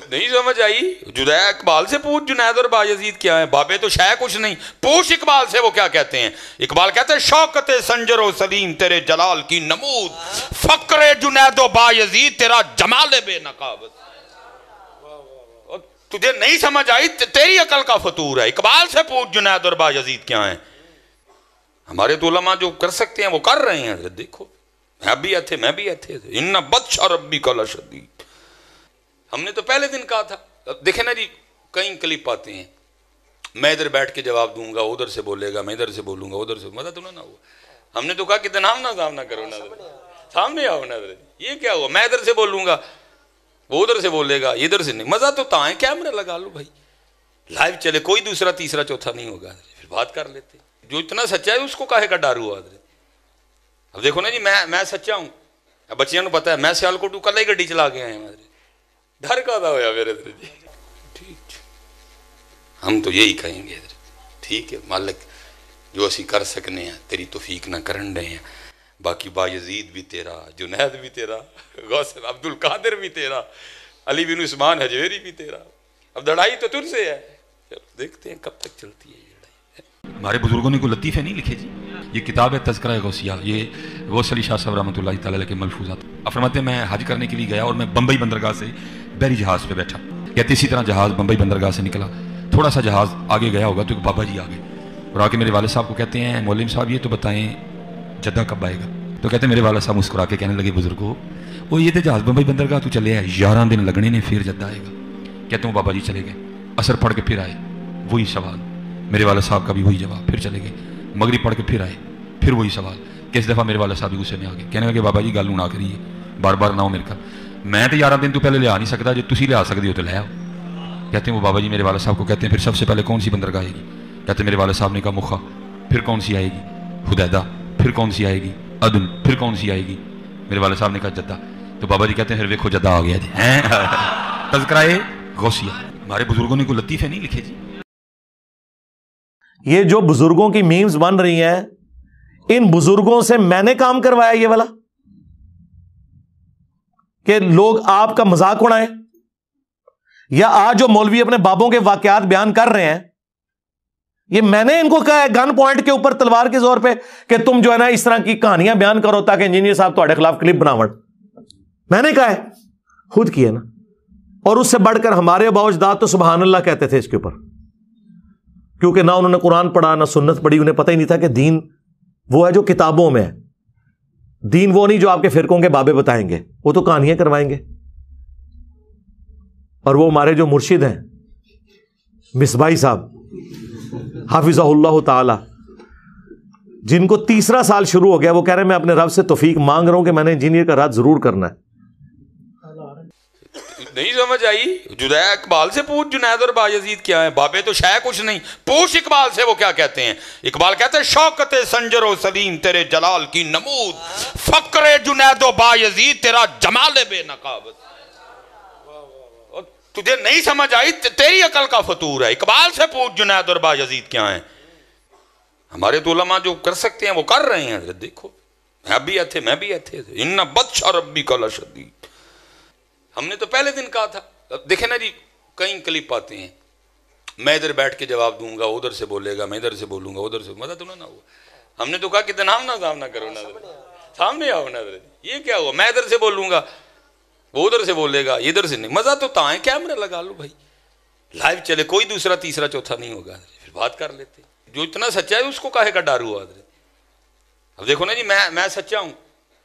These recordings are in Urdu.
نہیں سمجھ آئی؟ جدید اقبال سے پوچھ جنید اور بایزید کیا ہے، بابے تو شے کچھ نہیں، پوچھ اقبال سے وہ کیا کہتے ہیں۔ اقبال کہتے ہیں شوکت سنجر و سلیم تیرے جلال کی نمود، فقر جنید و بایزید تیرا جمال بے نقابت۔ تجھے نہیں سمجھ آئی، تیری عقل کا فطور ہے۔ اقبال سے پوچھ جنید اور بایزید کیا ہیں۔ ہمارے تو علماء جو کر سکتے ہیں وہ کر رہے ہیں۔ حضرت دیکھو میں بھی تھے ان بطش ربی کا لشدید، ہم نے تو پہلے دن کہا تھا۔ دیکھیں نا جی، کئی کلپ آتے ہیں، میں ادھر بیٹھ کے جواب دوں گا، ادھر سے بولے گا، میں ادھر سے بولوں گا، ادھر سے، مزہ تو نہ ہوا۔ ہم نے تو کہا کہ تنام نہ کرو، سامنے آؤ نا، یہ کیا ہوا؟ میں ادھر سے بولوں گا، وہ ادھر سے بولے گا، ادھر سے نہیں، مزہ تو تاں ہے، کیمرہ لگا لو بھائی، لائیو چلے، کوئی دوسرا تیسرا چوتھا نہیں ہوگا، پھر بات کر لیتے۔ جو اتنا سچا ہے اس کو کاہے کا ڈر ہوا؟ اب دیکھو نا جی، میں سچا ہوں، اب بچیاں کو پتا ہے میں سیالکوٹ کل ہی گڈی چلا کے آئے ہیں، ڈر کا دا ہویا میرے جی۔ ٹھیک، ہم تو یہی کہیں گے ٹھیک ہے مالک، جو اسی کر سکنے ہیں تیری توفیق نہ کرن رہے ہیں، باقی بایزید بھی تیرا، جنید بھی تیرا، غوث عبد القادر بھی تیرا، علی بن عثمان حجویری بھی تیرا۔ اب لڑائی تو تجھ سے ہے، دیکھتے ہیں کب تک چلتی ہے یہ لڑائی۔ ہمارے بزرگوں نے کوئی لطیفے نہیں لکھے جی، یہ کتاب ہے تذکرہ غوثیہ، یہ غوث علی شاہ صاحب رحمۃ اللہ تعالیٰ کے ملفوظات۔ اب فرماتے ہیں میں حج کرنے کے لیے گیا اور میں بمبئی بندرگاہ سے بحری جہاز پہ بیٹھا، کہتے اسی طرح جہاز بمبئی بندرگاہ سے نکلا، تھوڑا سا جہاز آگے گیا ہوگا تو ایک بابا جی آ گئے اور آ کے میرے والد صاحب کو کہتے ہیں مولوی صاحب یہ تو بتائیں جدہ کب آئے گا؟ تو کہتے ہیں میرے والد صاحب مسکرا کے کہنے لگے بزرگو وہ یہ تو جہاز بمبئی بندرگاہ تو چلے ہے 11 دن لگنے نے پھر جدہ آئے گا۔ کہتے ہیں بابا جی چلے گئے، عصر پڑھ کے پھر آئے، وہی سوال، میرے والد صاحب کا بھی وہی جواب، پھر چلے گئے، مغرب پڑھ کے پھر آئے، پھر وہی سوال۔ کس دفعہ میرے والد صاحب بھی غصے میں آ گئے، کہنے لگے بابا جی گل نہ کریے، بار بار نہ ہو میرے کا، میں تو 11 دن تو پہلے لیا نہیں سکتا، جو تسی لیا سکتے ہو تو لے آؤ۔ کہتے ہیں وہ بابا جی میرے والد صاحب کو کہتے ہیں پھر سب سے پہلے کون سی بندرگاہ آئے گی؟ کہتے ہیں میرے والد صاحب نے کہا مخا، پھر کون سی آئے گی؟ حدیدہ، پھر کون سی آئے گی؟ عدن، پھر کون سی آئے گی؟ میرے والد صاحب نے کہا جدہ۔ تو بابا جی کہتے ہیں پھر ویکھو جدہ آ گیا جی۔ تذکرہ غوثیہ، ہمارے بزرگوں نے کوئی لطیفے نہیں لکھے جی۔ یہ جو بزرگوں کی میمز بن رہی ہیں، ان بزرگوں سے میں نے کام کروایا یہ والا کہ لوگ آپ کا مذاق اڑائیں، یا آج جو مولوی اپنے بابوں کے واقعات بیان کر رہے ہیں یہ میں نے ان کو کہا ہے گن پوائنٹ کے اوپر تلوار کے زور پہ کہ تم جو ہے نا اس طرح کی کہانیاں بیان کرو تاکہ انجینئر صاحب تہاڈے خلاف کلپ بناون۔ میں نے کہا ہے، خود کیا نا، اور اس سے بڑھ کر ہمارے آباء و اجداد تو سبحان اللہ کہتے تھے اس کے اوپر، کیونکہ نہ انہوں نے قرآن پڑھا نہ سنت پڑھی، انہیں پتہ ہی نہیں تھا کہ دین وہ ہے جو کتابوں میں ہے، دین وہ نہیں جو آپ کے فرقوں کے بابے بتائیں گے، وہ تو کہانیاں کروائیں گے۔ اور وہ ہمارے جو مرشد ہیں مصباحی صاحب حافظہ اللہ تعالی، جن کو 3 سال شروع ہو گیا، وہ کہہ رہے ہیں میں اپنے رب سے توفیق مانگ رہا ہوں کہ میں نے انجینئر کا رات ضرور کرنا ہے۔ نہیں سمجھ آئی؟ جدید اقبال سے پوچھ جنید اور بایزید کیا ہیں، بابے تو شے کچھ نہیں، پوچھ اقبال سے وہ کیا کہتے ہیں۔ اقبال کہتے ہیں شوکت سنجر و سلیم تیرے جلال کی نمود، فقر جنید و بایزید تیرا جمال بے نقابت۔ تجھے نہیں سمجھ آئی، تیری عقل کا فطور ہے۔ اقبال سے پوچھ جنید اور بایزید کیا ہیں۔ ہمارے تو علماء جو کر سکتے ہیں وہ کر رہے ہیں۔ حضرت دیکھو میں بھی تھے ان بطش ربی کا لشدید، ہم نے تو پہلے دن کہا تھا۔ دیکھیں نا جی، کئی کلپ آتے ہیں، میں ادھر بیٹھ کے جواب دوں گا، ادھر سے بولے گا، میں ادھر سے بولوں گا، ادھر سے، مزہ تو نہ ہوا۔ ہم نے تو کہا کہ تنام نہ کرو، سامنے آؤ نا، یہ کیا ہوا؟ میں ادھر سے بولوں گا، وہ ادھر سے بولے گا، ادھر سے نہیں، مزہ تو تاں ہے، کیمرہ لگا لو بھائی، لائیو چلے، کوئی دوسرا تیسرا چوتھا نہیں ہوگا، پھر بات کر لیتے۔ جو اتنا سچا ہے اس کو کاہے کا ڈر ہوا؟ اب دیکھو نا جی، میں سچا ہوں،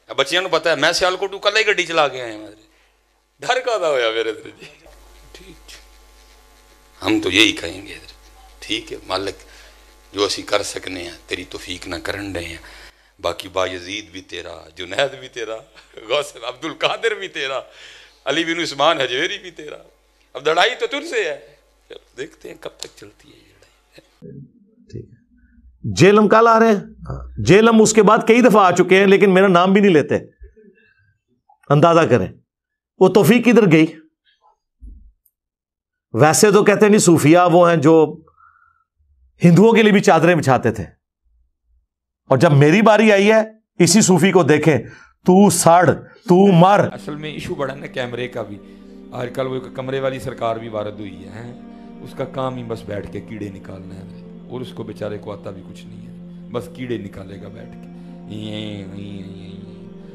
اب بچیاں کو پتا ہے میں سیالکوٹ کل ہی گڈی چلا کے آئے ہیں، ڈر کا دا ہویا میرے جی۔ ٹھیک، ہم تو یہی کہیں گے ٹھیک ہے مالک، جو اسی کر سکنے ہیں تیری توفیق نہ کرن رہے ہیں، باقی بایزید بھی تیرا، جنید بھی تیرا، غوث عبد القادر بھی تیرا، علی بن عثمان حجویری بھی تیرا۔ اب لڑائی تو تجھ سے ہے، دیکھتے ہیں کب تک چلتی ہے یہ لڑائی۔ ٹھیک ہے، جیلم کل آ رہے ہیں، جیلم اس کے بعد کئی دفعہ آ چکے ہیں لیکن میرا نام بھی نہیں لیتے، اندازہ کریں وہ توفیق کدھر گئی۔ ویسے تو کہتے نہیں صوفیہ وہ ہیں جو ہندوؤں کے لیے بھی چادریں بچھاتے تھے، اور جب میری باری آئی ہے اسی صوفی کو دیکھیں، تو سڑ تو مر۔ اصل میں ایشو بڑا نا کیمرے کا بھی، آج کل وہ کمرے والی سرکار بھی وارد ہوئی ہے، اس کا کام ہی بس بیٹھ کے کیڑے نکالنا ہے، اور اس کو بیچارے کو آتا بھی کچھ نہیں ہے، بس کیڑے نکالے گا بیٹھ کے۔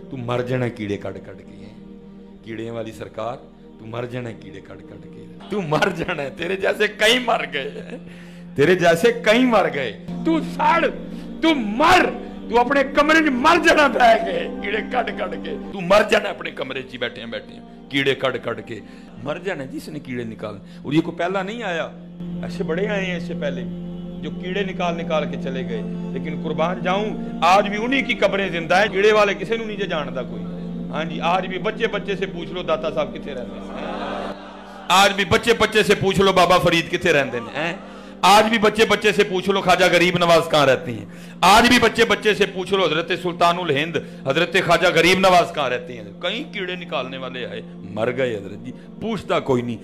تو مر جانا کیڑے کٹ کٹ کے، کیڑے والی سرکار تو مر جانا کیڑے کٹ کٹ کے، تو مر جانا ہے، تیرے جیسے کئی مر گئے، تیرے جیسے کئی مر گئے، تو سڑ، تو مر، تو اپنے کمرے میں مر جانا بہ گئے کیڑے کٹ کٹ کے، تو مر جانا اپنے کمرے چ بیٹھے ہیں کیڑے کٹ کٹ کے، مر جانا جس نے کیڑے نکالنے۔ اور یہ کو پہلا نہیں آیا، ایسے بڑے آئے ہیں اس سے پہلے جو کیڑے نکال کے چلے گئے، لیکن قربان جاؤں آج بھی انہی کی قبریں زندہ ہیں، کیڑے والے کسی نو نہیں جانتا کوئی۔ ہاں جی، آج بھی بچے سے پوچھ لو داتا صاحب کتنے رہتے ہیں، آج بھی بچے سے پوچھ لو بابا فرید کتنے رہتے ہیں، آج بھی بچے سے پوچھ لو خواجہ غریب نواز کہاں رہتی ہیں، آج بھی بچے سے پوچھ لو حضرت سلطان الہند حضرت خواجہ غریب نواز کہاں رہتی ہیں۔ کئی کیڑے نکالنے والے آئے، مر گئے حضرت جی، پوچھتا کوئی نہیں،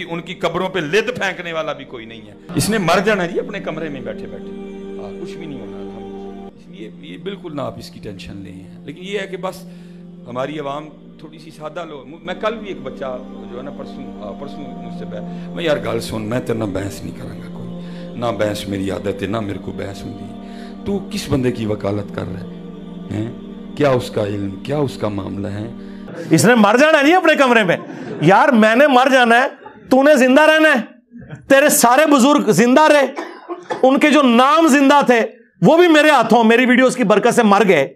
ان کی قبروں پہ لد پھینکنے والا بھی کوئی نہیں ہے۔ اس نے مر جانا جی اپنے کمرے میں بیٹھے کچھ بھی نہیں ہونا، اس لیے یہ بالکل نہ آپ اس کی ٹینشن لیں ہیں۔ لیکن یہ ہے کہ بس ہماری عوام تھوڑی سی سادہ لو۔ میں کل بھی ایک بچہ جو ہے نا پرسوں مجھ سے میں یار گل سن، میں تیرے نہ بحث نہیں کروں گا، کوئی نہ بحث میری عادت ہے، نہ میرے کو بحث ہوتی، تو کس بندے کی وکالت کر رہا ہے، کیا اس کا علم، کیا اس کا معاملہ ہے؟ اس نے مر جانا نہیں اپنے کمرے میں، یار میں نے مر جانا ہے، تو نے زندہ رہنا ہے، تیرے سارے بزرگ زندہ رہے، ان کے جو نام زندہ تھے وہ بھی میرے ہاتھوں میری ویڈیوز کی برکت سے مر گئے،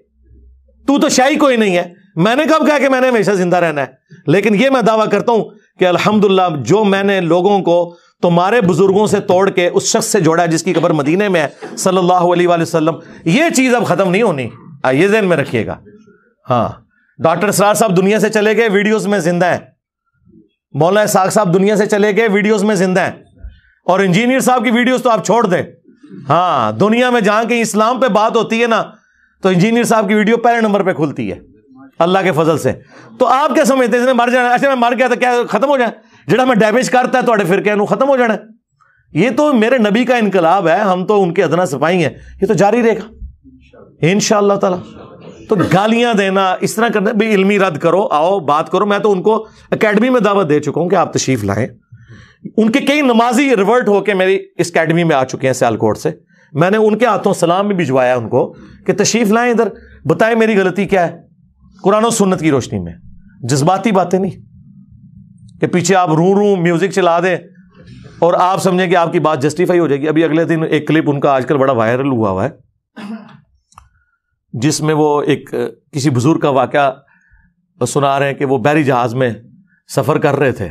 تو شاہی کوئی نہیں ہے۔ میں نے کب کہا کہ میں نے ہمیشہ زندہ رہنا ہے؟ لیکن یہ میں دعویٰ کرتا ہوں کہ الحمدللہ جو میں نے لوگوں کو تمہارے بزرگوں سے توڑ کے اس شخص سے جوڑا ہے جس کی قبر مدینے میں ہے صلی اللہ علیہ وآلہ وسلم، یہ چیز اب ختم نہیں ہونی، یہ ذہن میں رکھیے گا۔ ہاں، ڈاکٹر اسرار صاحب دنیا سے چلے گئے، ویڈیوز میں زندہ ہیں، مولانا اسحاق صاحب دنیا سے چلے گئے، ویڈیوز میں زندہ ہیں، اور انجینئر صاحب کی ویڈیوز تو آپ چھوڑ دیں۔ ہاں، دنیا میں جہاں کہیں اسلام پہ بات ہوتی ہے نا تو انجینئر صاحب کی ویڈیو پہلے نمبر پہ کھلتی ہے اللہ کے فضل سے۔ تو آپ کیا سمجھتے ہیں اس نے مر جانا؟ اچھا میں مر گیا تو کیا ختم ہو جائے؟ جڑا میں ڈیمیج کرتا ہے تو فرقے نو ختم ہو جانا ہے؟ یہ تو میرے نبی کا انقلاب ہے، ہم تو ان کے ادنا سپاہی ہیں، یہ تو جاری رہے گا انشاءاللہ تعالی۔ تو گالیاں دینا، اس طرح کرنا، بھی علمی رد کرو، آؤ بات کرو۔ میں تو ان کو اکیڈمی میں دعوت دے چکا ہوں کہ آپ تشریف لائیں، ان کے کئی نمازی ریورٹ ہو کے میری اس اکیڈمی میں آ چکے ہیں سیالکوٹ سے، میں نے ان کے ہاتھوں سلام بھی بھجوایا ان کو کہ تشریف لائیں ادھر، بتائیں میری غلطی کیا ہے، قرآن و سنت کی روشنی میں، جذباتی باتیں نہیں کہ پیچھے آپ رو میوزک چلا دیں اور آپ سمجھیں کہ آپ کی بات جسٹیفائی ہو جائے گی۔ ابھی اگلے دن ایک کلپ ان کا آج کل بڑا وائرل ہوا ہے جس میں وہ ایک کسی بزرگ کا واقعہ سنا رہے ہیں کہ وہ بحری جہاز میں سفر کر رہے تھے،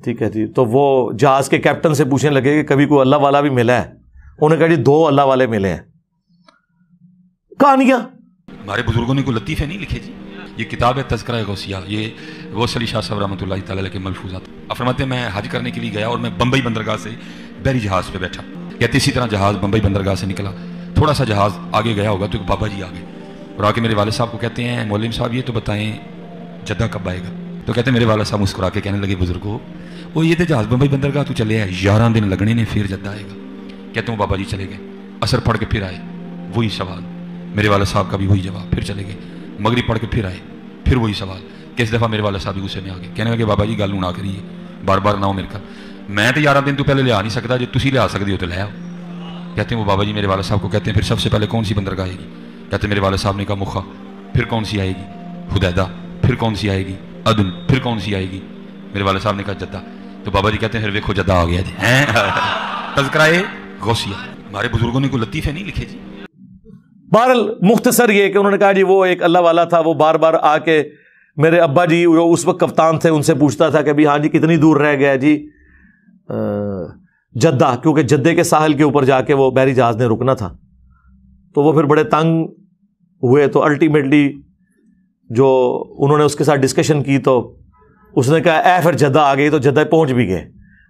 ٹھیک ہے جی، تو وہ جہاز کے کیپٹن سے پوچھنے لگے کہ کبھی کوئی اللہ والا بھی ملا ہے؟ انہوں نے کہا جی 2 اللہ والے ملے ہیں۔ کہانیاں ہمارے بزرگوں نے کوئی لطیفے نہیں لکھے جی، یہ کتاب ہے تذکرہ غوثیہ، یہ غوث علی شاہ صاحب رحمۃ اللہ تعالی علیہ کے ملفوظات۔ فرماتے ہیں میں حج کرنے کے لیے گیا اور میں بمبئی بندرگاہ سے بحری جہاز پہ بیٹھا، کہتے اسی طرح جہاز بمبئی بندرگاہ سے نکلا، تھوڑا سا جہاز آگے گیا ہوگا تو ایک بابا جی آ گئے اور آ کے میرے والد صاحب کو کہتے ہیں مولوی صاحب یہ تو بتائیں جدہ کب آئے گا؟ تو کہتے ہیں میرے والد صاحب مسکرا کے کہنے لگے بزرگو وہ یہ تو جہاز بمبئی بندرگاہ تو چلے ہے 11 دن لگنے نے پھر جدہ آئے گا۔ کہتے ہیں بابا جی چلے گئے، عصر پڑھ کے پھر آئے، وہی سوال، میرے والد صاحب کا بھی وہی جواب، پھر چلے گئے، مغرب پڑھ کے پھر آئے، پھر وہی سوال۔ کس دفعہ میرے والد صاحب بھی غصے میں آ گئے، کہنے لگے بابا جی گل نہ کریے، بار بار نہ ہو میرے کا، میں تو 11 دن تو پہلے لیا نہیں سکتا، جو تسی لیا سکتے ہو تو لے آؤ۔ کہتے ہیں وہ بابا جی میرے والد صاحب کو کہتے ہیں پھر سب سے پہلے کون سی بندرگاہ آئے گی؟ کہتے ہیں میرے والد صاحب نے کہا مخا، پھر کون سی آئے گی؟ حدیدہ، پھر کون سی آئے گی؟ عدن، پھر کون سی آئے گی؟ میرے والد صاحب نے کہا جدہ۔ تو بابا جی کہتے ہیں پھر دیکھو جدہ آ گیا جی۔ تذکرہ غوثیہ، ہمارے بزرگوں نے کوئی لطیفے نہیں لکھے جی۔ بہرحال مختصر یہ کہ انہوں نے کہا جی وہ ایک اللہ والا تھا، وہ بار بار آ کے میرے ابا جی جو اس وقت کپتان تھے ان سے پوچھتا تھا کہ بھی ہاں جی کتنی دور رہ گیا جی جدہ، کیونکہ جدے کے ساحل کے اوپر جا کے وہ بحری جہاز نے رکنا تھا، تو وہ پھر بڑے تنگ ہوئے، تو الٹیمیٹلی جو انہوں نے اس کے ساتھ ڈسکشن کی تو اس نے کہا اے پھر جدہ آ گئی، تو جدہ پہنچ بھی گئے،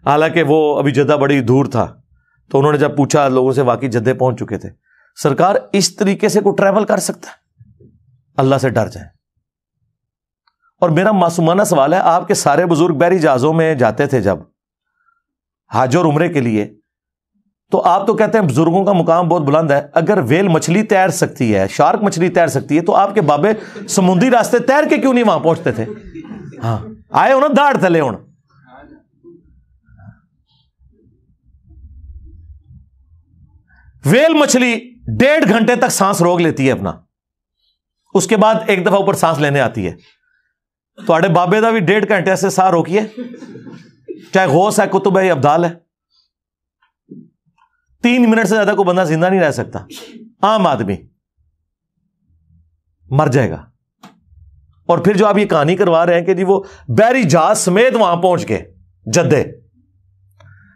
حالانکہ وہ ابھی جدہ بڑی دور تھا۔ تو انہوں نے جب پوچھا لوگوں سے، واقعی جدے پہنچ چکے تھے۔ سرکار اس طریقے سے کوئی ٹریول کر سکتا ہے؟ اللہ سے ڈر جائیں۔ اور میرا معصومانہ سوال ہے، آپ کے سارے بزرگ بحری جہازوں میں جاتے تھے جب حج اور عمرے کے لیے، تو آپ تو کہتے ہیں بزرگوں کا مقام بہت بلند ہے، اگر ویل مچھلی تیر سکتی ہے، شارک مچھلی تیر سکتی ہے، تو آپ کے بابے سمندری راستے تیر کے کیوں نہیں وہاں پہنچتے تھے؟ ہاں آئے ہو نا داڑھ تھلے ہوں. ویل مچھلی 1.5 گھنٹے تک سانس روک لیتی ہے اپنا, اس کے بعد ایک دفعہ اوپر سانس لینے آتی ہے. تو بابے دا بھی 1.5 گھنٹے سے سانس روکیے, چاہے غوث ہے, کتب ہے, ابدال ہے. 3 منٹ سے زیادہ کوئی بندہ زندہ نہیں رہ سکتا. عام آدمی مر جائے گا. اور پھر جو آپ یہ کہانی کروا رہے ہیں کہ جی وہ بحری جہاز سمیت وہاں پہنچ گئے جدے,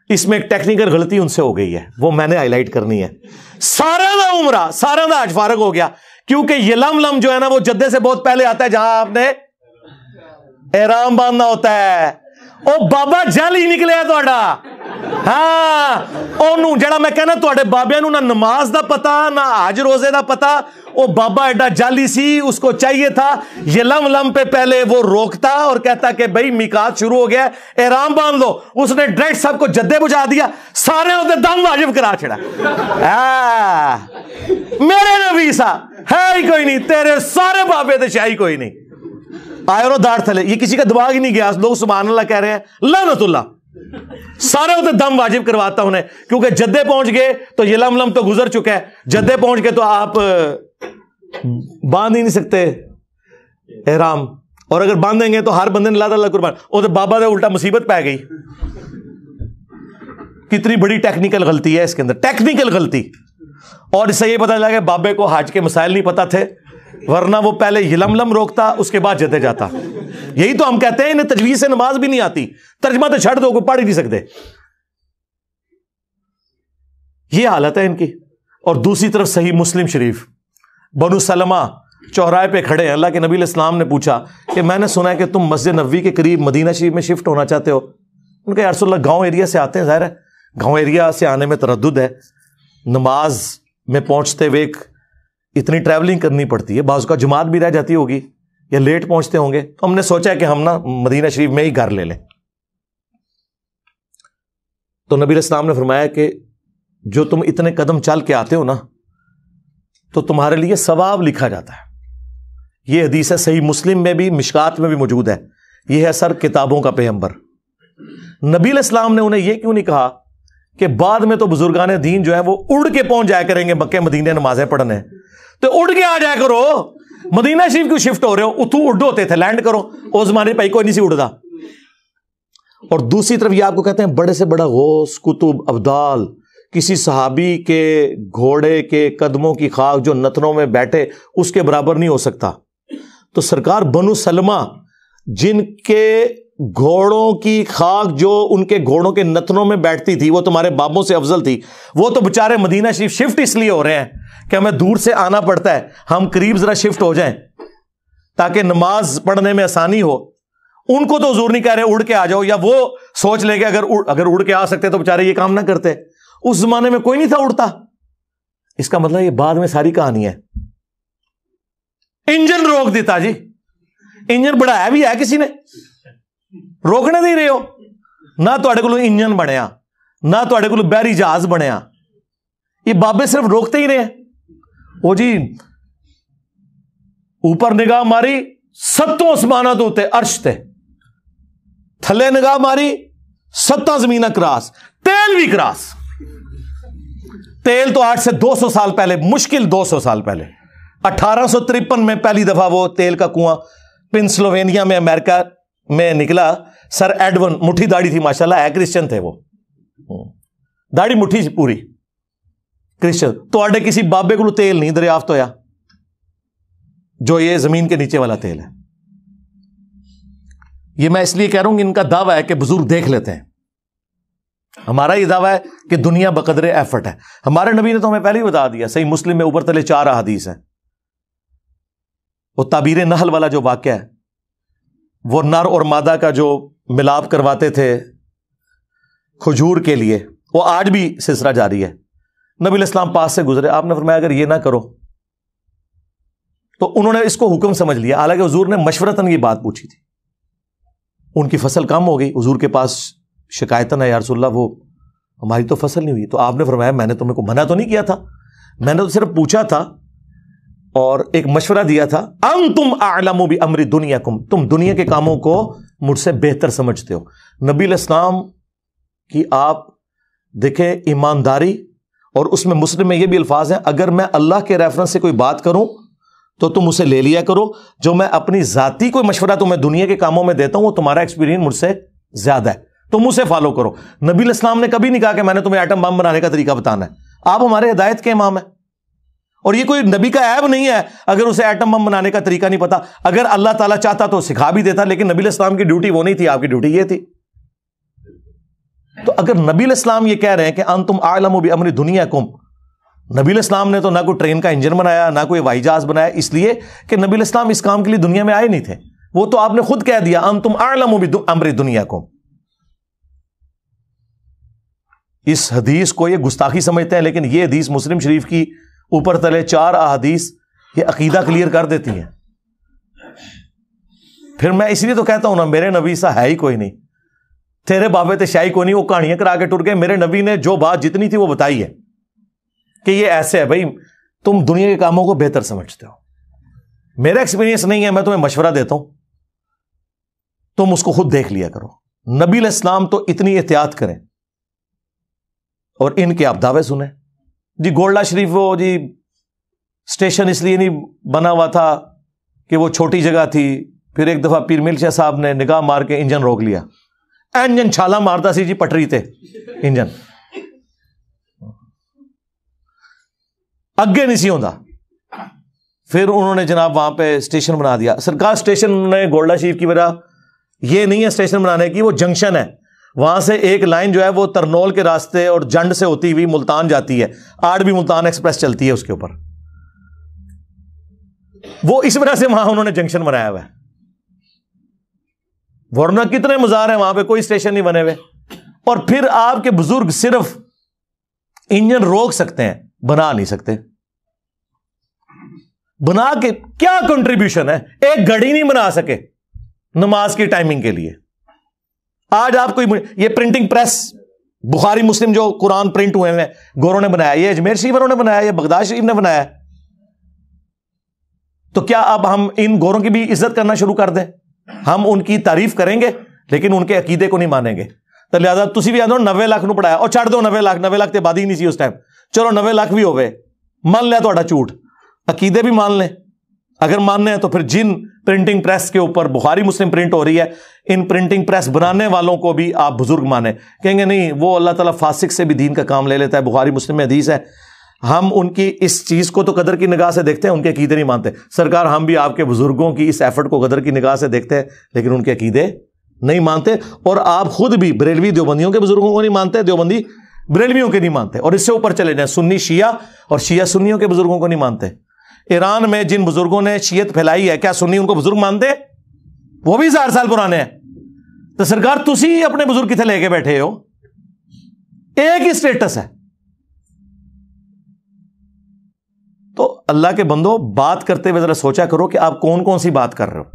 اس میں ایک ٹیکنیکل غلطی ان سے ہو گئی ہے, وہ میں نے ہائی لائٹ کرنی ہے. سارا دا عمرہ, سارا دا حج فارغ ہو گیا, کیونکہ یہ لم جو ہے نا وہ جدے سے بہت پہلے آتا ہے جہاں آپ نے احرام باندھنا ہوتا ہے. او بابا جل ہی نکلے تھوڑا. ہاں او جڑا میں کہنا تھوڑے بابے نو نہ نماز دا پتا نہ حج روزے دا پتا, او بابا ایڈا جالی سی, اس کو چاہیے تھا یہ لم پہ پہلے وہ روکتا اور کہتا کہ بھائی میقات شروع ہو گیا, احرام باندھ لو. اس نے ڈائریکٹ سب کو جدے بجھا دیا, سارے ہوتے دم واجب کرا چھڑا. میرے نبی سا ہے ہی کوئی نہیں, تیرے سارے بابے تے شاہی کوئی نہیں. آئے اور داڑھ تھلے, یہ کسی کا دماغ ہی نہیں گیا. لوگ سبحان اللہ کہہ رہے ہیں, لعنت اللہ. سارے ہوتے دم واجب کرواتا انہیں, کیونکہ جدے پہنچ گئے تو یہ لم تو گزر چکا ہے. جدے پہنچ گئے تو آپ باندھ ہی نہیں سکتے احرام, اور اگر باندھیں گے تو ہر بندے نے اللہ قربان. وہ تو بابا دے الٹا مصیبت پہ گئی. کتنی بڑی ٹیکنیکل غلطی ہے اس کے اندر, ٹیکنیکل غلطی. اور اس سے یہ پتہ چلا کہ بابے کو حج کے مسائل نہیں پتا تھے, ورنہ وہ پہلے یلم روکتا, اس کے بعد جدے جاتا. یہی تو ہم کہتے ہیں انہیں تجویز سے نماز بھی نہیں آتی, ترجمہ تو چھڑ دو, کو پڑھ ہی نہیں سکتے. یہ حالت ہے ان کی. اور دوسری طرف صحیح مسلم شریف, بنو سلمہ چوراہے پہ کھڑے ہیں. اللہ کے نبی علیہ السلام نے پوچھا کہ میں نے سنا ہے کہ تم مسجد نبوی کے قریب مدینہ شریف میں شفٹ ہونا چاہتے ہو. ان کا یا رسول اللہ گاؤں ایریا سے آتے ہیں, ظاہر ہے گاؤں ایریا سے آنے میں تردد ہے, نماز میں پہنچتے ہوئے اتنی ٹریولنگ کرنی پڑتی ہے, بعض کا جماعت بھی رہ جاتی ہوگی یا لیٹ پہنچتے ہوں گے, تو ہم نے سوچا کہ ہم نا مدینہ شریف میں ہی گھر لے لیں. تو نبی علیہ السلام نے فرمایا کہ جو تم اتنے قدم چل کے آتے ہو نا تو تمہارے لیے ثواب لکھا جاتا ہے. یہ حدیث ہے صحیح مسلم میں بھی, مشکات میں بھی موجود ہے. یہ ہے سر کتابوں کا پیغمبر. نبی علیہ السلام نے انہیں یہ کیوں نہیں کہا کہ بعد میں تو بزرگان دین جو ہے وہ اڑ کے پہنچ جایا کریں گے مکہ مدینے نمازیں پڑھنے, تو اڑ کے آ جایا کرو. مدینہ شریف کیوں شفٹ ہو رہے ہو, اتو اڑ ہوتے تھے, لینڈ کرو. اس زمانے پہ کوئی نہیں سی اڑدا. اور دوسری طرف یہ آپ کو کہتے ہیں بڑے سے بڑا غوث, کتب, ابدال, کسی صحابی کے گھوڑے کے قدموں کی خاک جو نتنوں میں بیٹھے اس کے برابر نہیں ہو سکتا. تو سرکار بنو سلمہ جن کے گھوڑوں کی خاک جو ان کے گھوڑوں کے نتنوں میں بیٹھتی تھی وہ تمہارے بابوں سے افضل تھی. وہ تو بےچارے مدینہ شریف شفٹ اس لیے ہو رہے ہیں کہ ہمیں دور سے آنا پڑتا ہے, ہم قریب ذرا شفٹ ہو جائیں تاکہ نماز پڑھنے میں آسانی ہو. ان کو تو حضور نہیں کہہ رہے اڑ کے آ جاؤ, یا وہ سوچ لے کہ اگر اڑ کے آ سکتے تو بےچارے یہ کام نہ کرتے. اس زمانے میں کوئی نہیں تھا اڑتا. اس کا مطلب یہ بعد میں ساری کہانی ہے. انجن روک دیتا جی, انجن بڑھایا بھی ہے کسی نے, روکنے نہیں رہے ہو. نہ تھوڑے کو انجن بنیا, نہ تھوڑے کو بحری جہاز بنیا. یہ بابے صرف روکتے ہی رہے. وہ جی اوپر نگاہ ماری 7 آسمانہ تو ہوتے عرش تے, تھلے نگاہ ماری 7 زمینہ کراس, تیل بھی کراس. تیل تو آج سے 200 سال پہلے, مشکل 200 سال پہلے 1853 میں پہلی دفعہ وہ تیل کا کنواں پنسلوینیا میں امریکہ میں نکلا. سر ایڈون, مٹھی داڑھی تھی ماشاءاللہ, ہے کرسچن تھے وہ, داڑھی مٹھی پوری کرسچن. تو آڈے کسی بابے کو تیل نہیں دریافت ہویا جو یہ زمین کے نیچے والا تیل ہے. یہ میں اس لیے کہہ رہا ہوں کہ ان کا دعویٰ ہے کہ بزرگ دیکھ لیتے ہیں. ہمارا یہ دعویٰ ہے کہ دنیا بقدر ایفرٹ ہے. ہمارے نبی نے تو ہمیں پہلے ہی بتا دیا, صحیح مسلم میں اوپر تلے 4 احادیث ہیں. وہ تعبیر نحل والا جو واقعہ ہے, وہ نر اور مادہ کا جو ملاپ کرواتے تھے کھجور کے لیے, وہ آج بھی سلسلہ جاری ہے. نبی علیہ السلام پاس سے گزرے, آپ نے فرمایا اگر یہ نہ کرو, تو انہوں نے اس کو حکم سمجھ لیا. حالانکہ حضور نے مشورتاً یہ بات پوچھی تھی. ان کی فصل کم ہو گئی, حضور کے پاس شکایتاً ہے یا رسول اللہ وہ ہماری تو فصل نہیں ہوئی. تو آپ نے فرمایا میں نے تمہیں کو منع تو نہیں کیا تھا, میں نے تو صرف پوچھا تھا اور ایک مشورہ دیا تھا. انتم اعلم بامر دنیاکم, تم دنیا کے کاموں کو مجھ سے بہتر سمجھتے ہو. نبی علیہ السلام کی آپ دیکھیں ایمانداری, اور اس میں مسلم میں یہ بھی الفاظ ہیں, اگر میں اللہ کے ریفرنس سے کوئی بات کروں تو تم اسے لے لیا کرو, جو میں اپنی ذاتی کوئی مشورہ تمہیں دنیا کے کاموں میں دیتا ہوں وہ تمہارا ایکسپیرینس مجھ سے زیادہ ہے, تم اسے فالو کرو. نبی علیہ السلام نے کبھی نہیں کہا کہ میں نے تمہیں ایٹم بم بنانے کا طریقہ بتانا ہے, آپ ہمارے ہدایت کے امام ہیں, اور یہ کوئی نبی کا عیب نہیں ہے اگر اسے ایٹم بم بنانے کا طریقہ نہیں پتا. اگر اللہ تعالیٰ چاہتا تو سکھا بھی دیتا, لیکن نبی علیہ السلام کی ڈیوٹی وہ نہیں تھی, آپ کی ڈیوٹی یہ تھی. تو اگر نبی علیہ السلام یہ کہہ رہے ہیں کہ انتم اعلم بامر دنیاکم, نبی علیہ السلام نے تو نہ کوئی ٹرین کا انجن بنایا نہ کوئی ہوائی جہاز بنایا, اس لیے کہ نبی علیہ السلام اس کام کے لیے دنیا میں آئے نہیں تھے. وہ تو آپ نے خود کہہ دیا انتم اعلم بامر دنیاکم. اس حدیث کو یہ گستاخی سمجھتے ہیں, لیکن یہ حدیث مسلم شریف کی اوپر تلے 4 احادیث یہ عقیدہ کلیئر کر دیتی ہیں. پھر میں اس لیے تو کہتا ہوں نا, میرے نبی سا ہے ہی کوئی نہیں, تیرے بابے تے شاہی کوئی نہیں, وہ کہانیاں کرا کے ٹر گئے. میرے نبی نے جو بات جتنی تھی وہ بتائی ہے کہ یہ ایسے ہے. بھائی تم دنیا کے کاموں کو بہتر سمجھتے ہو, میرا ایکسپیرینس نہیں ہے, میں تمہیں مشورہ دیتا ہوں, تم اس کو خود دیکھ لیا کرو. نبی علیہ السلام تو اتنی احتیاط کریں اور ان کے آپ دعوے سنیں. جی گولڈا شریف وہ جی اسٹیشن اس لیے نہیں بنا ہوا تھا کہ وہ چھوٹی جگہ تھی, پھر ایک دفعہ پیر مل شاہ صاحب نے نگاہ مار کے انجن روک لیا, انجن چھالا مارتا سی جی پٹری تے انجن اگے نہیں سی ہوتا. پھر انہوں نے جناب وہاں پہ اسٹیشن بنا دیا. سرکار اسٹیشن نے گولڈا شریف کی وجہ یہ نہیں ہے اسٹیشن بنانے کی, وہ جنکشن ہے, وہاں سے ایک لائن جو ہے وہ ترنول کے راستے اور جنڈ سے ہوتی ہوئی ملتان جاتی ہے, آج بھی ملتان ایکسپریس چلتی ہے اس کے اوپر. وہ اس وجہ سے وہاں انہوں نے جنکشن بنایا ہوا ہے, ورنہ کتنے مزار ہیں وہاں پہ کوئی اسٹیشن نہیں بنے ہوئے. اور پھر آپ کے بزرگ صرف انجن روک سکتے ہیں, بنا نہیں سکتے. بنا کے کیا کنٹریبیوشن ہے, ایک گھڑی نہیں بنا سکے نماز کی ٹائمنگ کے لیے. آج آپ کو یہ پرنٹنگ پریس بخاری مسلم جو قرآن پرنٹ ہوئے ہیں گوروں نے بنایا, یہ اجمیر شریف والوں نے بنایا, یہ بغداد شریف نے بنایا. تو کیا اب ہم ان گوروں کی بھی عزت کرنا شروع کر دیں؟ ہم ان کی تعریف کریں گے لیکن ان کے عقیدے کو نہیں مانیں گے. تو لہٰذا تسی بھی آدھو 90 لاکھ نو پڑھایا, اور چھڑ دو 90 لاکھ تے بادی نہیں سی اس ٹائم, چلو 90 لاکھ بھی ہوئے, مان لیا تھوڑا جھوٹ, عقیدے بھی مان لیں. اگر ماننے ہیں تو پھر جن پرنٹنگ پریس کے اوپر بخاری مسلم پرنٹ ہو رہی ہے, ان پرنٹنگ پریس بنانے والوں کو بھی آپ بزرگ مانیں. کہیں گے نہیں وہ اللہ تعالیٰ فاسق سے بھی دین کا کام لے لیتا ہے, بخاری مسلم میں حدیث ہے. ہم ان کی اس چیز کو تو قدر کی نگاہ سے دیکھتے ہیں, ان کے عقیدے نہیں مانتے. سرکار ہم بھی آپ کے بزرگوں کی اس ایفرٹ کو قدر کی نگاہ سے دیکھتے ہیں, لیکن ان کے عقیدے نہیں مانتے. اور آپ خود بھی بریلوی دیوبندیوں کے بزرگوں کو نہیں مانتے, دیوبندی بریلویوں کے نہیں مانتے, اور اس سے اوپر چلے جائیں سنی شیعہ اور شیعہ سنیوں کے بزرگوں کو نہیں مانتے. ایران میں جن بزرگوں نے شیعت پھیلائی ہے, کیا سنی ان کو بزرگ مانتے؟ وہ بھی 1000 سال پرانے ہیں. تو سرکار تسی اپنے بزرگ کتنے لے کے بیٹھے ہو, ایک ہی اسٹیٹس ہے. تو اللہ کے بندو, بات کرتے ہوئے ذرا سوچا کرو کہ آپ کون کون سی بات کر رہے ہو.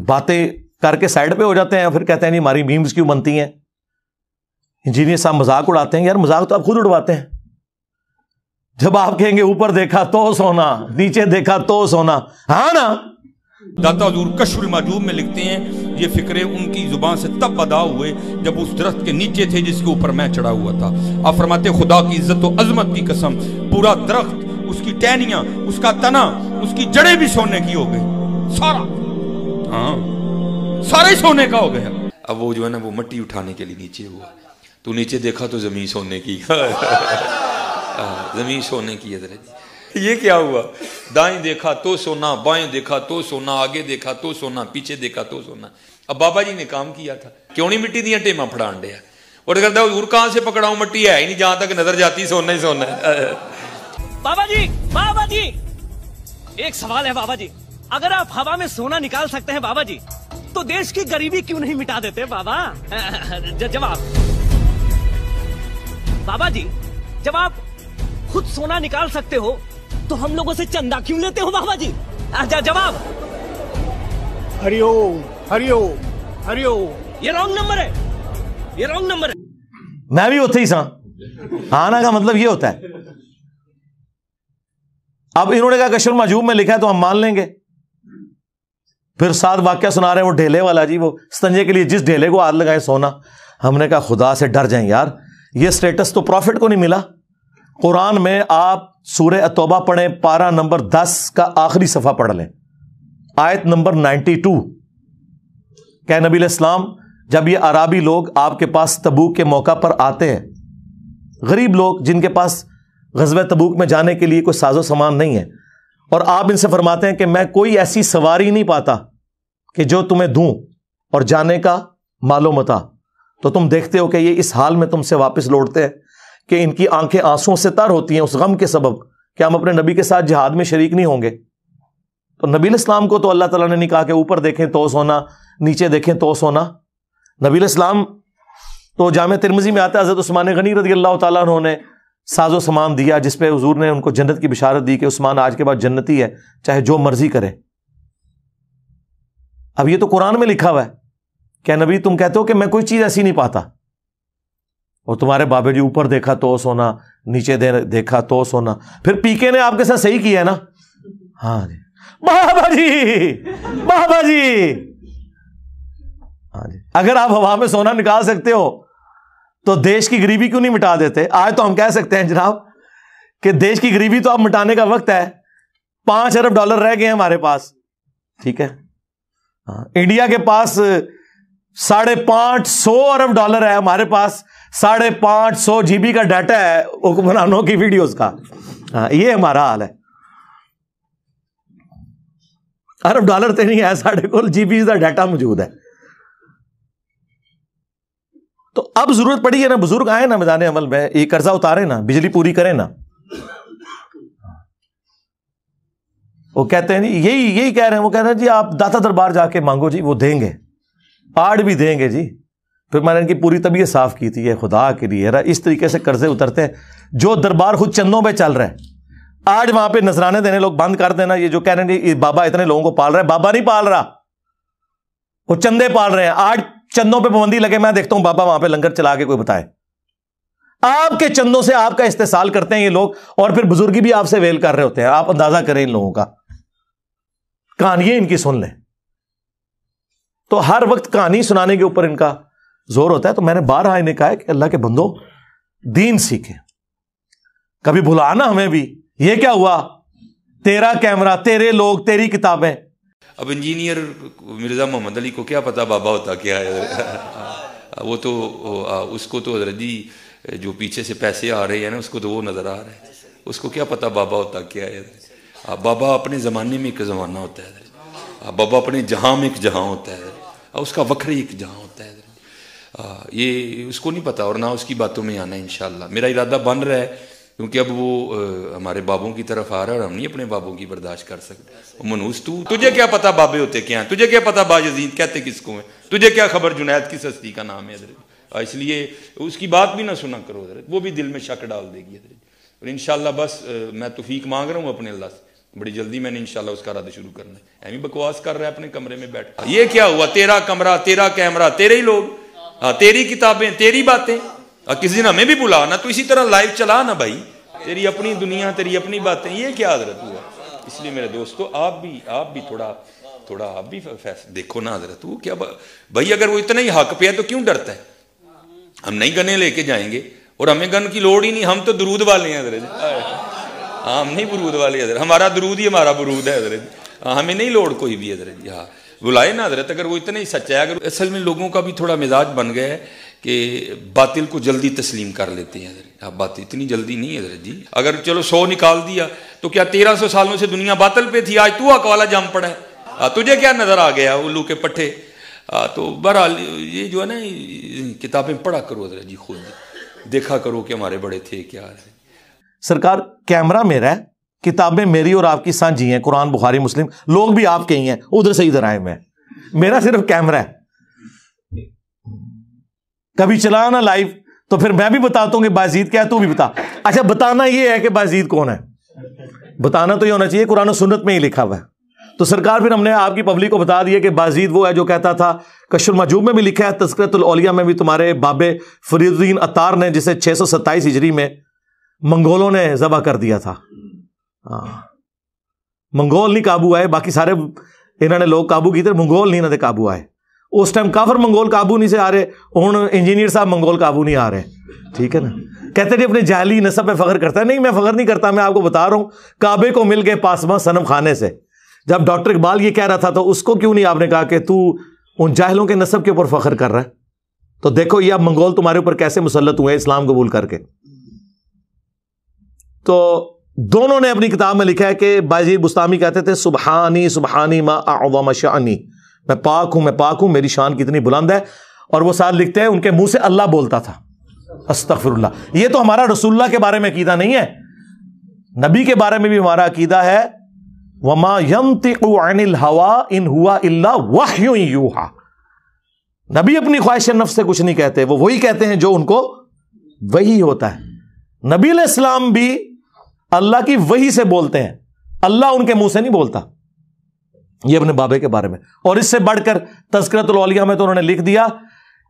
باتیں کر کے سائڈ پہ ہو جاتے ہیں, پھر کہتے ہیں نہیں ہماری میمز کیوں بنتی ہیں. انجینئر صاحب مذاق اڑاتے ہیں, یار مذاق تو آپ خود اڑواتے ہیں. جب آپ کہیں گے اوپر دیکھا تو سونا, نیچے دیکھا تو سونا, ہاں نا. داتا حضور کشف المعجوب میں لکھتے ہیں یہ فکرے ان کی زبان سے تب ادا ہوئے جب اس درخت کے نیچے تھے جس کے اوپر میں چڑھا ہوا تھا. آپ فرماتے خدا کی عزت و عظمت کی قسم, پورا درخت, اس کی ٹہنیاں, اس کا تنا, اس کی جڑیں بھی سونے کی ہو گئی, سارا, ہاں سارے سونے کا ہو گیا. اب وہ جو ہے نا وہ مٹی اٹھانے کے لیے نیچے ہوا, تو نیچے دیکھا تو زمین سونے کی, زمین سونے کی ہے. یہ کیا ہوا, دائیں دیکھا تو سونا, بائیں دیکھا تو سونا, آگے دیکھا تو سونا, پیچھے دیکھا تو سونا. اب بابا جی نے کام کیا تھا, کیوں نہیں مٹی دیا ٹیماں پھڑان دیا, اور کہتا حضور کہاں سے پکڑاؤں, مٹی ہے ہی نہیں, جہاں تک نظر جاتی سونا ہی سونا ہے. بابا جی ایک سوال ہے بابا جی, اگر آپ ہوا میں سونا نکال سکتے ہیں بابا جی, تو دیش کی غریبی کیوں نہیں مٹا دیتے بابا؟ جواب بابا جی, جب آپ خود سونا نکال سکتے ہو تو ہم لوگوں سے چندہ کیوں لیتے ہو بابا جی؟ جواب ہری اوم, ہری اوم, ہری اوم. یہ رانگ نمبر ہے, یہ رانگ نمبر ہے. میں بھی ہوتا ہی سا, آنا کا مطلب یہ ہوتا ہے. اب انہوں نے کہا کشف المعجوب میں لکھا ہے تو ہم مان لیں گے. پھر ساتھ واقعہ سنا رہے ہیں وہ ڈھیلے والا جی، وہ استنجے کے لیے جس ڈھیلے کو ہاتھ لگائے سونا. ہم نے کہا خدا سے ڈر جائیں یار، یہ سٹیٹس تو پروفٹ کو نہیں ملا. قرآن میں آپ سورہ التوبہ پڑھیں، پارہ نمبر 10 کا آخری صفحہ پڑھ لیں، آیت نمبر 92. کہ نبی علیہ السلام جب یہ عرابی لوگ آپ کے پاس تبوک کے موقع پر آتے ہیں، غریب لوگ جن کے پاس غزوہ تبوک میں جانے کے لیے کوئی ساز و سامان نہیں ہے، اور آپ ان سے فرماتے ہیں کہ میں کوئی ایسی سواری نہیں پاتا کہ جو تمہیں دوں اور جانے کا مال و متاع، تو تم دیکھتے ہو کہ یہ اس حال میں تم سے واپس لوٹتے ہیں کہ ان کی آنکھیں آنسوں سے تر ہوتی ہیں اس غم کے سبب کہ ہم اپنے نبی کے ساتھ جہاد میں شریک نہیں ہوں گے. تو نبی علیہ السلام کو تو اللہ تعالیٰ نے نہیں کہا کہ اوپر دیکھیں تو سونا، نیچے دیکھیں تو سونا. نبی علیہ السلام تو جامع ترمذی میں آتا ہے حضرت عثمان غنی رضی اللہ تعالیٰ عنہ نے ساز و سامان دیا، جس پہ حضور نے ان کو جنت کی بشارت دی کہ عثمان آج کے بعد جنتی ہے، چاہے جو مرضی کرے. اب یہ تو قرآن میں لکھا ہوا ہے کہ نبی تم کہتے ہو کہ میں کوئی چیز ایسی نہیں پاتا، اور تمہارے بابے جی اوپر دیکھا تو سونا، نیچے دیکھا تو سونا. پھر پی کے نے آپ کے ساتھ صحیح کیا ہے نا. ہاں جی بابا جی، بابا جی. ہاں جی، اگر آپ ہوا میں سونا نکال سکتے ہو تو دیش کی غریبی کیوں نہیں مٹا دیتے؟ آج تو ہم کہہ سکتے ہیں جناب کہ دیش کی غریبی تو اب مٹانے کا وقت ہے. 5 ارب ڈالر رہ گئے ہیں ہمارے پاس، ٹھیک ہے. انڈیا کے پاس 550 ارب ڈالر ہے، ہمارے پاس 550 GB کا ڈیٹا ہے حکمرانوں کی ویڈیوز کا. یہ ہمارا حال ہے. ارب ڈالر تو نہیں ہے ساڑھے کو، GB کا ڈیٹا موجود ہے. تو اب ضرورت پڑی ہے نا، بزرگ آئے نا میدان عمل میں، یہ قرضہ اتارے نا، بجلی پوری کریں نا. وہ کہتے ہیں یہی کہہ رہے ہیں، وہ کہہ رہے ہیں جی آپ داتا دربار جا کے مانگو جی، وہ دیں گے، آڑ بھی دیں گے جی. پھر میں نے ان کی پوری طبیعت صاف کی تھی، یہ خدا کے لیے اس طریقے سے قرضے اترتے ہیں. جو دربار خود چندوں پہ چل رہا ہے، آج وہاں پہ نذرانے دینے لوگ بند کر دینا. یہ جو کہہ رہے ہیں بابا اتنے لوگوں کو پال رہا ہے، بابا نہیں پال رہا، وہ چندے پال رہے ہیں. آج چندوں پہ پابندی لگے، میں دیکھتا ہوں بابا وہاں پہ لنگر چلا کے کوئی بتائے. آپ کے چندوں سے آپ کا استحصال کرتے ہیں یہ لوگ، اور پھر بزرگی بھی آپ سے ویل کر رہے ہوتے ہیں. آپ اندازہ کریں ان لوگوں کا، کہانیاں ان کی سن لیں. تو ہر وقت کہانی سنانے کے اوپر ان کا زور ہوتا ہے. تو میں نے بارہا انہیں کہا ہے کہ اللہ کے بندو دین سیکھیں، کبھی بھلانا ہمیں بھی. یہ کیا ہوا؟ تیرا کیمرہ، تیرے لوگ، تیری کتابیں. اب انجینئر مرزا محمد علی کو کیا پتا بابا ہوتا کیا ہے؟ وہ تو اس کو تو حضرت جی جو پیچھے سے پیسے آ رہے ہیں نا، اس کو تو وہ نظر آ رہا ہے، اس کو کیا پتا بابا ہوتا کیا ہے. بابا اپنے زمانے میں ایک زمانہ ہوتا ہے، بابا اپنے جہاں میں ایک جہاں ہوتا ہے، اس کا وکھرے ایک جہاں ہوتا ہے. یہ اس کو نہیں پتا، اور نہ اس کی باتوں میں آنا ہے. انشاءاللہ میرا ارادہ بن رہا ہے، کیونکہ اب وہ ہمارے بابوں کی طرف آ رہا ہے اور ہم نہیں اپنے بابوں کی برداشت کر سکتے. منوس تجھے کیا پتا بابے ہوتے کیا ہیں؟ تجھے کیا پتا باجزید کہتے کس کو ہیں؟ تجھے کیا خبر جنید کس ہستی کا نام ہے حضرت؟ اس لیے اس کی بات بھی نہ سنا کرو حضرت، وہ بھی دل میں شک ڈال دے گی حضرت. اور انشاءاللہ بس میں توفیق مانگ رہا ہوں اپنے اللہ سے، بڑی جلدی میں نے انشاءاللہ اس کا ارادہ شروع کرنا ہے. ایمی بکواس کر رہا ہے اپنے کمرے میں بیٹھ. یہ کیا ہوا؟ تیرا کمرہ، تیرا کیمرہ، تیرے ہی لوگ، تیری کتابیں، تیری باتیں. کسی دن ہمیں بھی بلا نا، تو اسی طرح لائیو چلا نا بھائی، تیری اپنی دنیا، تیری اپنی باتیں. یہ کیا حضرت ہوا؟ اس لیے میرے دوستو آپ بھی تھوڑا آپ بھی دیکھو نا حضرت. وہ کیا بھائی، اگر وہ اتنا ہی حق پہ ہے تو کیوں ڈرتا ہے؟ ہم نہیں گنے لے کے جائیں گے، اور ہمیں گن کی لوڑ ہی نہیں، ہم تو درود والے ہیں حضرت. ہم نہیں برود والے حضرت، ہمارا درود ہی ہمارا برود ہے حضرت. ہمیں نہیں لوڑ کوئی بھی حضرت. ہاں بلائے نا حضرت، اگر وہ اتنا ہی سچا ہے. اگر اصل میں لوگوں کا بھی تھوڑا مزاج بن گیا ہے کہ باطل کو جلدی تسلیم کر لیتے ہیں حضرت. بات اتنی جلدی نہیں ہے حضرت جی. اگر چلو 100 نکال دیا تو کیا 1300 سالوں سے دنیا باطل پہ تھی؟ آج تو حق والا جم پڑا ہے، تجھے کیا نظر آ گیا الو کے پٹھے؟ تو بہرحال یہ جو ہے نا، کتابیں پڑھا کرو حضرت جی، خود دیکھا کرو کہ ہمارے بڑے تھے کیا ہے. سرکار کیمرہ میرا ہے، کتابیں میری اور آپ کی سانجھی ہیں، قرآن بخاری مسلم، لوگ بھی آپ کے ہی ہیں، ادھر سے ادھر آئے میں، میرا صرف کیمرہ ہے. کبھی چلا نا لائیو تو پھر میں بھی بتاتا ہوں کہ بازید کیا ہے، تو بھی بتا. اچھا بتانا یہ ہے کہ بازید کون ہے، بتانا تو یہ ہونا چاہیے، قرآن و سنت میں ہی لکھا ہوا ہے. تو سرکار پھر ہم نے آپ کی پبلک کو بتا دیا کہ بازید وہ ہے جو کہتا تھا، کشف المحجوب میں بھی لکھا ہے، تذکرۃ الاولیاء میں بھی تمہارے بابے فرید الدین عطار نے، جسے 627 ہجری میں منگولوں نے ذبح کر دیا تھا. منگول نہیں قابو آئے، باقی سارے انہوں نے لوگ قابو کیتے, منگول نہیں انہوں نے قابو آئے. اس ٹائم کافر منگول قابو نہیں سے آ رہے, ہوں انجینئر صاحب منگول قابو نہیں آ رہے. ٹھیک ہے نا. کہتے جی اپنے جعلی نسب پہ فخر کرتا ہے. نہیں, میں فخر نہیں کرتا, میں آپ کو بتا رہا ہوں کعبے کو مل گئے پاسماں صنم خانے سے. جب ڈاکٹر اقبال یہ کہہ رہا تھا تو اس کو کیوں نہیں آپ نے کہا کہ تو ان جاہلوں کے نسب کے اوپر فخر کر رہا ہے؟ تو دیکھو یہ اب منگول تمہارے اوپر کیسے مسلط ہوئے اسلام قبول کر کے. تو دونوں نے اپنی کتاب میں لکھا ہے کہ بایزید بستامی کہتے تھے سبحانی سبحانی ما اعظم شانی, میں پاک ہوں, میری شان کتنی بلند ہے. اور وہ ساتھ لکھتے ہیں ان کے منہ سے اللہ بولتا تھا, استغفر اللہ. یہ تو ہمارا رسول اللہ کے بارے میں عقیدہ نہیں ہے, نبی کے بارے میں بھی ہمارا عقیدہ ہے وما ينطق عن الهوى ان هو الا وحی یوحى. نبی اپنی خواہش نفس سے کچھ نہیں کہتے, وہ وہی کہتے ہیں جو ان کو وحی ہوتا ہے. نبی علیہ السلام بھی اللہ کی وحی سے بولتے ہیں, اللہ ان کے منہ سے نہیں بولتا. یہ اپنے بابے کے بارے میں. اور اس سے بڑھ کر تذکرۃ الاولیاء میں تو انہوں نے لکھ دیا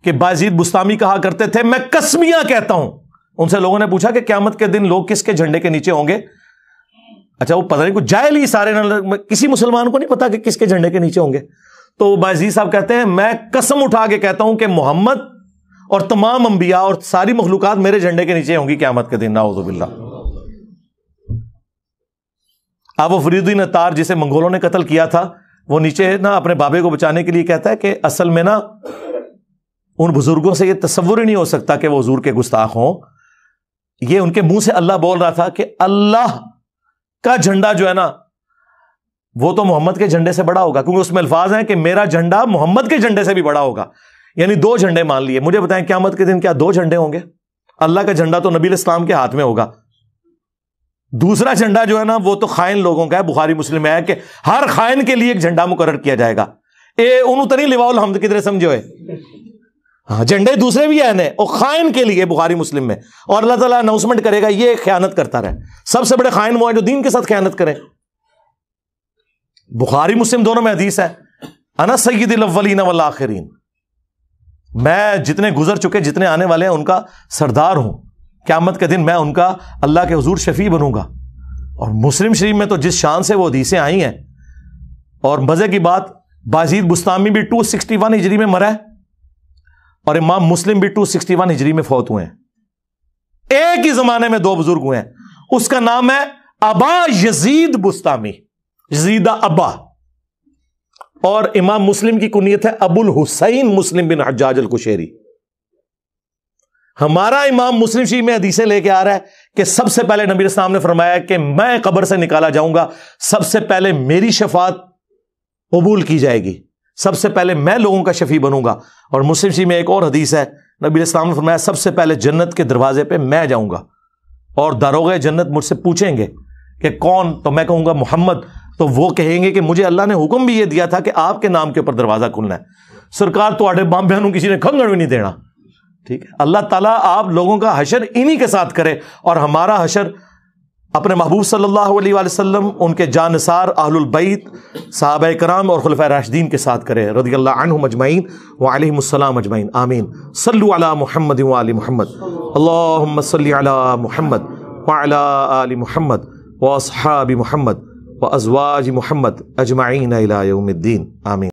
کہ بایزید بستامی کہا کرتے تھے میں قسمیاں کہتا ہوں. ان سے لوگوں نے پوچھا کہ قیامت کے دن لوگ کس کے جھنڈے کے نیچے ہوں گے؟ اچھا وہ پتہ نہیں کچھ جاہل ہی سارے, کسی مسلمان کو نہیں پتا کہ کس کے جھنڈے کے نیچے ہوں گے. تو بایزید صاحب کہتے ہیں میں قسم اٹھا کے کہتا ہوں کہ محمد اور تمام انبیاء اور ساری مخلوقات میرے جھنڈے کے نیچے ہوں گی قیامت کے دن. نعوذ باللہ. اب وہ فرید الدین عطار جسے منگولوں نے قتل کیا تھا, وہ نیچے نا اپنے بابے کو بچانے کے لیے کہتا ہے کہ اصل میں نا ان بزرگوں سے یہ تصور ہی نہیں ہو سکتا کہ وہ حضور کے گستاخ ہوں. یہ ان کے منہ سے اللہ بول رہا تھا کہ اللہ کا جھنڈا جو ہے نا وہ تو محمد کے جھنڈے سے بڑا ہوگا, کیونکہ اس میں الفاظ ہیں کہ میرا جھنڈا محمد کے جھنڈے سے بھی بڑا ہوگا. یعنی دو جھنڈے مان لیے. مجھے بتائیں قیامت کے دن کیا دو جھنڈے ہوں گے؟ اللہ کا جھنڈا تو نبی علیہ السلام کے ہاتھ میں ہوگا, دوسرا جھنڈا جو ہے نا وہ تو خائن لوگوں کا ہے. بخاری مسلم میں ہے کہ ہر خائن کے لیے ایک جھنڈا مقرر کیا جائے گا. انہوں تو نہیں لواء الحمد کدھر سمجھو ہے, ہاں جھنڈے دوسرے بھی ہیں اور خائن کے لیے بخاری مسلم میں. اور اللہ تعالیٰ اناؤنسمنٹ کرے گا یہ خیانت کرتا رہے. سب سے بڑے خائن وہ ہیں جو دین کے ساتھ خیانت کریں. بخاری مسلم دونوں میں حدیث ہے انا سید الاولین والآخرین, میں جتنے گزر چکے جتنے آنے والے ہیں ان کا سردار ہوں. قیامت کے دن میں ان کا اللہ کے حضور شفیع بنوں گا. اور مسلم شریف میں تو جس شان سے وہ حدیثیں آئی ہیں, اور مزے کی بات بایزید بستامی بھی 261 ہجری میں مرا ہے اور امام مسلم بھی 261 ہجری میں فوت ہوئے ہیں. ایک ہی زمانے میں دو بزرگ ہوئے ہیں. اس کا نام ہے ابا یزید بستامی, یزیدہ ابا, اور امام مسلم کی کنیت ہے ابو الحسین مسلم بن حجاج القشیری. ہمارا امام مسلم شریف میں حدیثیں لے کے آ رہا ہے کہ سب سے پہلے نبی السلام نے فرمایا کہ میں قبر سے نکالا جاؤں گا, سب سے پہلے میری شفاعت قبول کی جائے گی, سب سے پہلے میں لوگوں کا شفیع بنوں گا. اور مسلم شریف میں ایک اور حدیث ہے, نبی السلام نے فرمایا سب سے پہلے جنت کے دروازے پہ میں جاؤں گا اور داروغ جنت مجھ سے پوچھیں گے کہ کون, تو میں کہوں گا محمد. تو وہ کہیں گے کہ مجھے اللہ نے حکم بھی یہ دیا تھا کہ آپ کے نام کے اوپر دروازہ کھلنا ہے. سرکار تو آڈے بام بہنوں کسی نے کھنگڑ بھی نہیں دینا. ٹھیک ہے, اللہ تعالیٰ آپ لوگوں کا حشر انہی کے ساتھ کرے, اور ہمارا حشر اپنے محبوب صلی اللہ علیہ وآلہ وسلم, ان کے جانثار اہل البیت صحابہ کرام اور خلفائے راشدین کے ساتھ کرے رضی اللہ عنہم اجمعین وعلیہم السلام اجمعین. آمین. صلوا علی محمد وآل محمد. اللہم صلی علی محمد وعلی آل محمد واصحاب محمد وازواج محمد اجمعین الی یوم الدین. آمین.